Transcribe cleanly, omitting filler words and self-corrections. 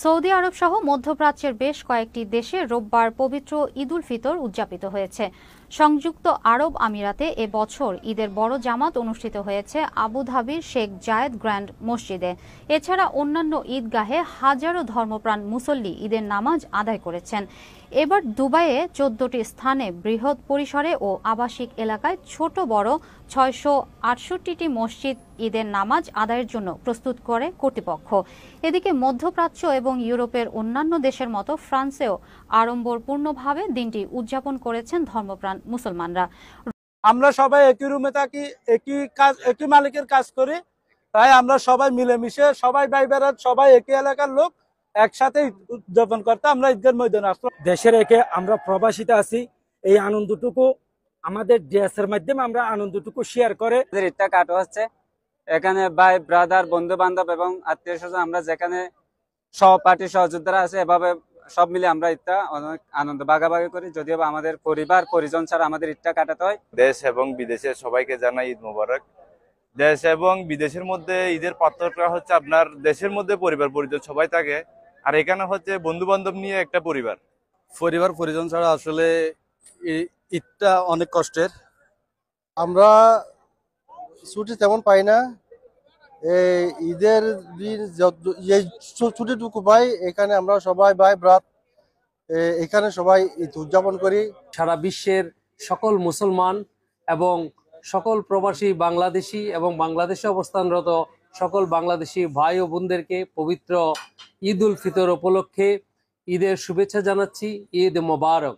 Saudi আরব সহ মধ্যপ্রাচ্যের বেশ কয়েকটি দেশে রোববার পবিত্র ঈদ উল ফিতর উদযাপিত হয়েছে। সংযুক্ত আরব আমিরাতে এ বছর ঈদের বড় জামাত অনুষ্ঠিত হয়েছে আবুধাবির শেখ জায়েদ গ্র্যান্ড মসজিদে। এছাড়া অন্যান্য ঈদগাহে হাজারো ধর্মপ্রাণ মুসল্লি ঈদের নামাজ আদায় করেছেন। এবার দুবাইয়ে 14টি স্থানে বৃহৎ পরিসরে ও আবাসিক এলাকায় ছোট বড় 668টি মসজিদ ঈদের নামাজ আদায়ের জন্য প্রস্তুত করে কর্তৃপক্ষ। এদিকে মধ্যপ্রাচ্য এবং ইউরোপের অন্যান্য দেশের মতো ফ্রান্সেও আড়ম্বরপূর্ণভাবে দিনটি উদযাপন করেছেন ধর্মপ্রাণ মুসলমানরা। আমরা সবাই একই রুমে থাকি, একই মালিকের কাজ করি, তাই আমরা সবাই মিলেমিশে সবাই ভাই বেড়াত সবাই একই এলাকার লোক একসাথে উদযাপন করতে আমরা ঈদের ময়দানে আসলাম। দেশের একে আমরা প্রবাসীতে আছি, এই আনন্দটুকু আমাদের ড্রেসের মাধ্যমে আমরা আনন্দটুকু শেয়ার করে ঈদটা কাটা হচ্ছে। এখানে ভাই ব্রাদার বন্ধু বান্ধব এবং আত্মীয় স্বজন আমরা যেখানে সহপাঠী সহযোদ্ধারা আছে এভাবে সব মিলে আমরা ঈদটা অনেক আনন্দ ভাগাভাগি করি। যদিও আমাদের পরিবার পরিজন ছাড়া আমাদের ঈদটা কাটাতে হয়। দেশ এবং বিদেশের সবাইকে জানাই ঈদ মোবারক। দেশ এবং বিদেশের মধ্যে ঈদের পার্থক্য হচ্ছে আপনার দেশের মধ্যে পরিবার পরিজন সবাই থাকে, আর এখানে হচ্ছে বন্ধু বান্ধব নিয়ে একটা পরিবার পরিজন ছাড়া আসলে ঈদটা অনেক কষ্টের। আমরা ছুটি তেমন পাই না, ঈদের দিন যে ছুটিটুকু পাই এখানে আমরা সবাই ভাই ব্রাত এখানে সবাই ঈদ উদযাপন করি। সারা বিশ্বের সকল মুসলমান এবং সকল প্রবাসী বাংলাদেশি এবং বাংলাদেশে অবস্থানরত সকল বাংলাদেশি ভাই ও বোনদেরকে পবিত্র ঈদ উল ফিতর উপলক্ষে ঈদের শুভেচ্ছা জানাচ্ছি। ঈদ মোবারক।